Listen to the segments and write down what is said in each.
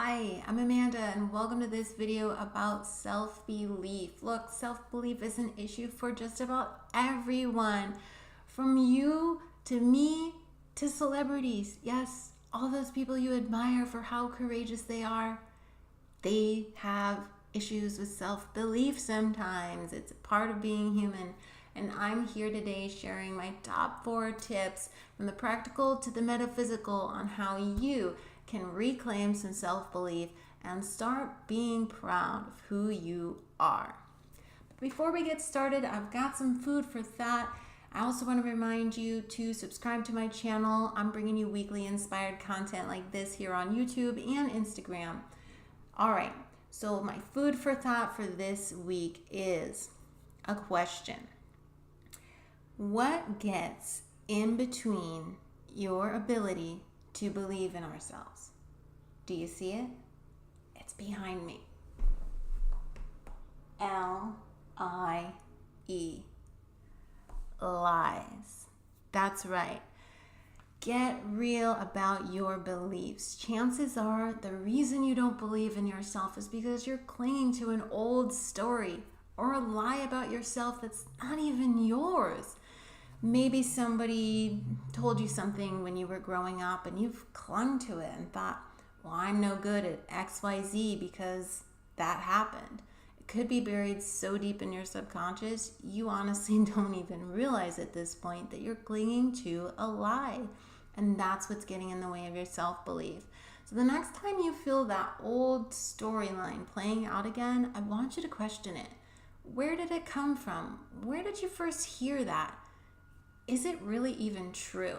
Hi, I'm Amanda and welcome to this video about self-belief. Look, self-belief is an issue for just about everyone, from you to me to celebrities. Yes, all those people you admire for how courageous they are, they have issues with self-belief sometimes. It's a part of being human. And I'm here today sharing my top 4 tips from the practical to the metaphysical on how you can reclaim some self-belief and start being proud of who you are. But before we get started, I've got some food for thought. I also want to remind you to subscribe to my channel. I'm bringing you weekly inspired content like this here on YouTube and Instagram. All right, so my food for thought for this week is a question. What gets in between your ability to believe in ourselves? Do you see it? It's behind me. L-I-E. Lies. That's right. Get real about your beliefs. Chances are the reason you don't believe in yourself is because you're clinging to an old story or a lie about yourself that's not even yours. Maybe somebody told you something when you were growing up and you've clung to it and thought, well, I'm no good at XYZ because that happened. It could be buried so deep in your subconscious, you honestly don't even realize at this point that you're clinging to a lie. And that's what's getting in the way of your self-belief. So the next time you feel that old storyline playing out again, I want you to question it. Where did it come from? Where did you first hear that? Is it really even true?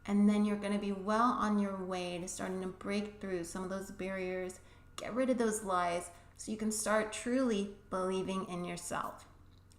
And then you're going to be well on your way to starting to break through some of those barriers, get rid of those lies, so you can start truly believing in yourself.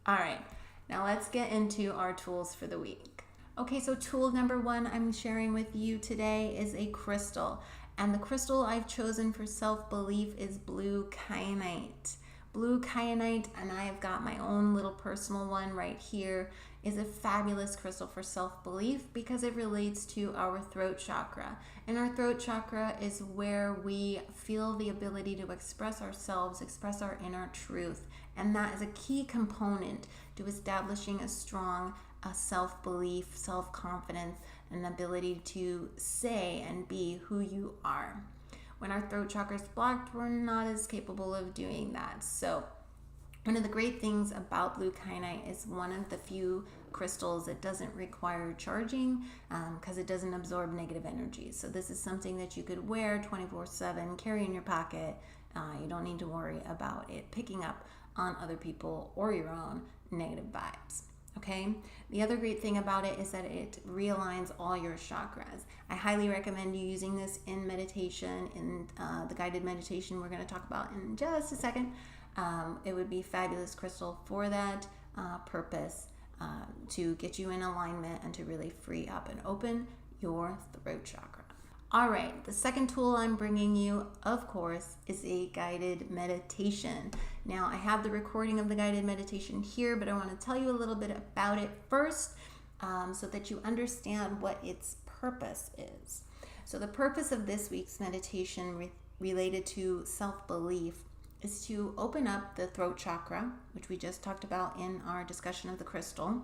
All right, now let's get into our tools for the week. Okay, so tool number 1 I'm sharing with you today is a crystal. And the crystal I've chosen for self-belief is blue kyanite. Blue kyanite, and I have got my own little personal one right here, is a fabulous crystal for self-belief because it relates to our throat chakra. And our throat chakra is where we feel the ability to express ourselves, express our inner truth. And that is a key component to establishing a strong self-belief, self-confidence, and ability to say and be who you are. When our throat chakra is blocked, we're not as capable of doing that. So one of the great things about blue kyanite is one of the few crystals that doesn't require charging because it doesn't absorb negative energy. So this is something that you could wear 24/7, carry in your pocket. You don't need to worry about it picking up on other people or your own negative vibes. Okay. The other great thing about it is that it realigns all your chakras. I highly recommend you using this in meditation, in the guided meditation we're going to talk about in just a second. It would be a fabulous crystal for that purpose, to get you in alignment and to really free up and open your throat chakra. All right, the second tool I'm bringing you, of course, is a guided meditation. Now, I have the recording of the guided meditation here, but I want to tell you a little bit about it first so that you understand what its purpose is. So the purpose of this week's meditation related to self-belief is to open up the throat chakra, which we just talked about in our discussion of the crystal,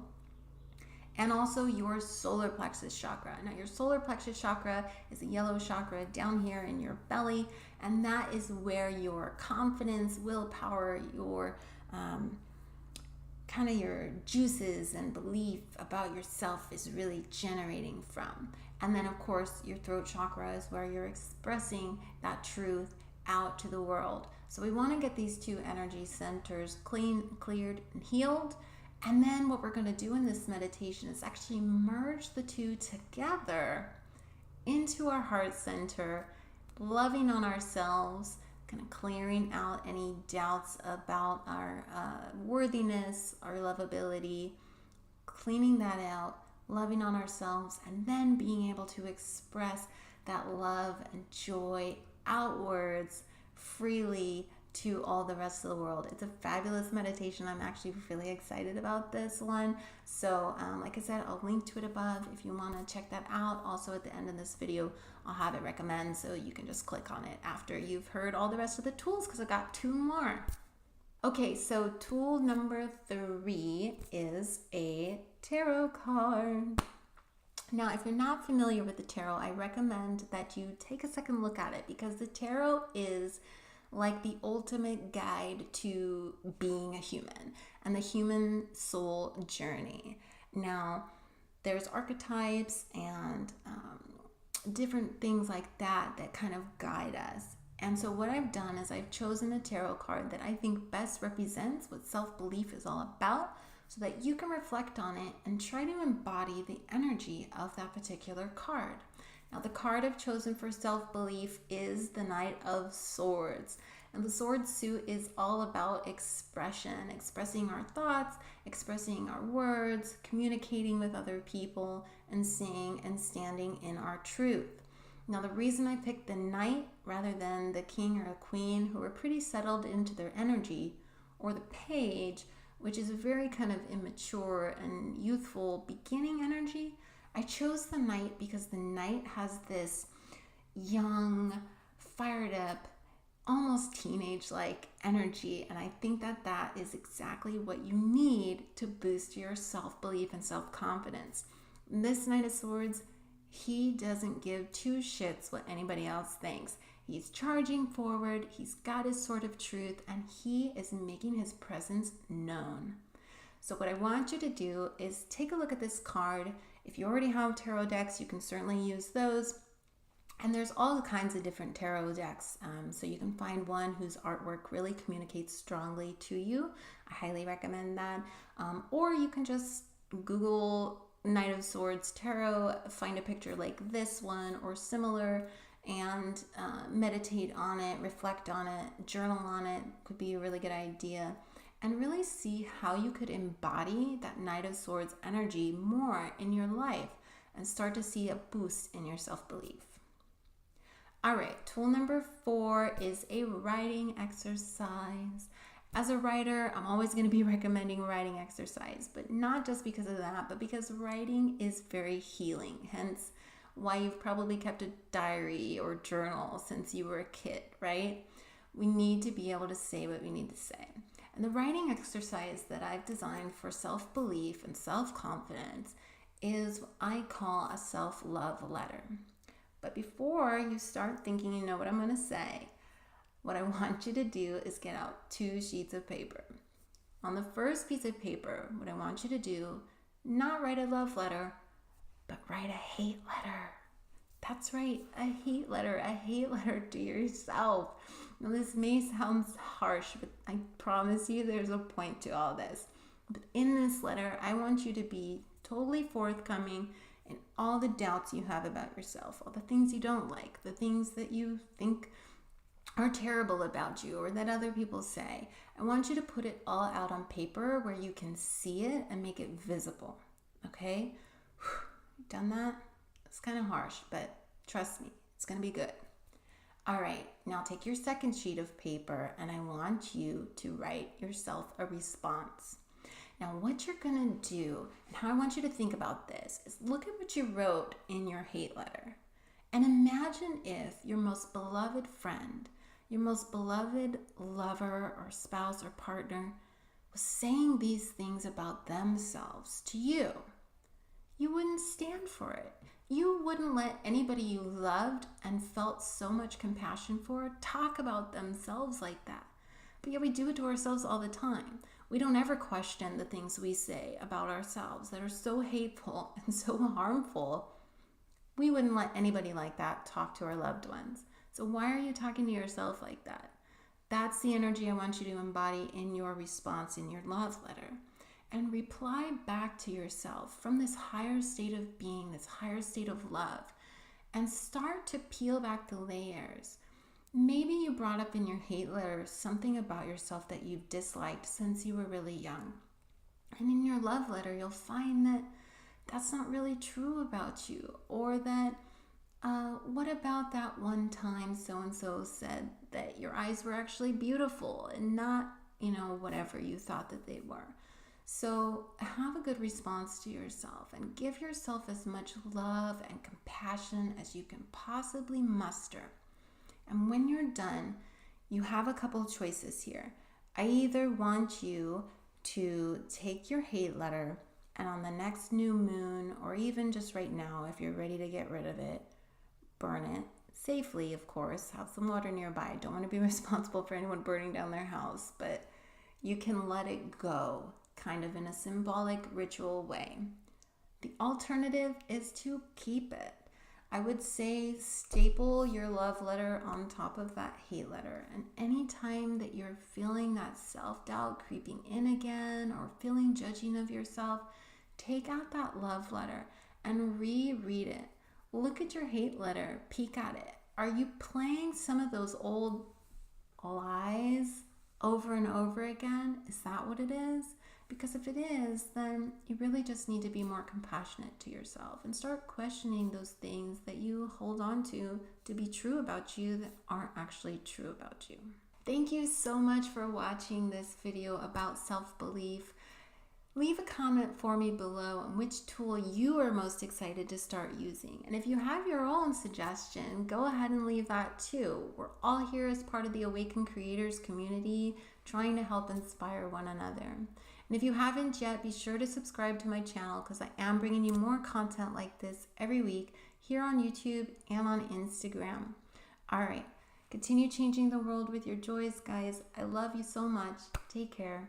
and also your solar plexus chakra. Now, your solar plexus chakra is a yellow chakra down here in your belly, and that is where your confidence, willpower, your kind of your juices and belief about yourself is really generating from. And then, of course, your throat chakra is where you're expressing that truth out to the world. So we want to get these two energy centers clean, cleared, and healed. And then what we're going to do in this meditation is actually merge the two together into our heart center, loving on ourselves, kind of clearing out any doubts about our worthiness, our lovability, cleaning that out, loving on ourselves, and then being able to express that love and joy outwards freely to all the rest of the world. It's a fabulous meditation. I'm actually really excited about this one. So like I said, I'll link to it above if you want to check that out. Also at the end of this video, I'll have it recommend, so you can just click on it after you've heard all the rest of the tools, because I've got 2 more. Okay, so tool number 3 is a tarot card. Now, if you're not familiar with the tarot, I recommend that you take a second look at it, because the tarot is like the ultimate guide to being a human and the human soul journey. Now, there's archetypes and different things like that that kind of guide us. And so what I've done is I've chosen a tarot card that I think best represents what self-belief is all about, so that you can reflect on it and try to embody the energy of that particular card. Now, the card I've chosen for self-belief is the Knight of Swords. And the sword suit is all about expression, expressing our thoughts, expressing our words, communicating with other people, and seeing and standing in our truth. Now, the reason I picked the Knight rather than the King or a Queen, who are pretty settled into their energy, or the Page, which is a very kind of immature and youthful beginning energy, I chose the Knight because the Knight has this young, fired up, almost teenage-like energy, and I think that that is exactly what you need to boost your self-belief and self-confidence. This Knight of Swords, he doesn't give 2 shits what anybody else thinks. He's charging forward, he's got his sword of truth, and he is making his presence known. So what I want you to do is take a look at this card. If you already have tarot decks, you can certainly use those. And there's all kinds of different tarot decks. So you can find one whose artwork really communicates strongly to you. I highly recommend that. Or you can just Google Knight of Swords Tarot, find a picture like this one or similar, and meditate on it, reflect on it, journal on it. Could be a really good idea. And really see how you could embody that Knight of Swords energy more in your life and start to see a boost in your self-belief. All right, tool number 4 is a writing exercise. As a writer, I'm always going to be recommending writing exercise, but not just because of that, but because writing is very healing. Hence why you've probably kept a diary or journal since you were a kid, right? We need to be able to say what we need to say. And the writing exercise that I've designed for self-belief and self-confidence is what I call a self-love letter. But before you start thinking you know what I'm going to say, what I want you to do is get out 2 sheets of paper. On the first piece of paper, what I want you to do, not write a love letter, but write a hate letter. That's right, a hate letter to yourself. Now, this may sound harsh, but I promise you there's a point to all this. But in this letter, I want you to be totally forthcoming in all the doubts you have about yourself, all the things you don't like, the things that you think are terrible about you or that other people say. I want you to put it all out on paper where you can see it and make it visible, okay? Done that? It's kind of harsh, but trust me, it's going to be good. All right, now take your second sheet of paper and I want you to write yourself a response. Now, what you're going to do and how I want you to think about this is look at what you wrote in your hate letter and imagine if your most beloved friend, your most beloved lover or spouse or partner was saying these things about themselves to you. You wouldn't stand for it. You wouldn't let anybody you loved and felt so much compassion for talk about themselves like that. But yet we do it to ourselves all the time. We don't ever question the things we say about ourselves that are so hateful and so harmful. We wouldn't let anybody like that talk to our loved ones. So why are you talking to yourself like that? That's the energy I want you to embody in your response in your love letter. And reply back to yourself from this higher state of being, this higher state of love, and start to peel back the layers. Maybe you brought up in your hate letter something about yourself that you've disliked since you were really young. And in your love letter, you'll find that that's not really true about you, or that What about that one time so-and-so said that your eyes were actually beautiful and not, whatever you thought that they were? So have a good response to yourself and give yourself as much love and compassion as you can possibly muster. And when you're done, you have a couple choices here. I either want you to take your hate letter and on the next new moon, or even just right now, if you're ready to get rid of it, burn it safely, of course. Have some water nearby. Don't want to be responsible for anyone burning down their house, but you can let it go, kind of in a symbolic ritual way. The alternative is to keep it. I would say staple your love letter on top of that hate letter. And anytime that you're feeling that self-doubt creeping in again or feeling judging of yourself, take out that love letter and reread it. Look at your hate letter, peek at it. Are you playing some of those old lies over and over again? Is that what it is? Because if it is, then you really just need to be more compassionate to yourself and start questioning those things that you hold on to be true about you that aren't actually true about you. Thank you so much for watching this video about self-belief. Leave a comment for me below on which tool you are most excited to start using. And if you have your own suggestion, go ahead and leave that too. We're all here as part of the Awakened Creators community, trying to help inspire one another. And if you haven't yet, be sure to subscribe to my channel because I am bringing you more content like this every week here on YouTube and on Instagram. All right, continue changing the world with your joys, guys. I love you so much. Take care.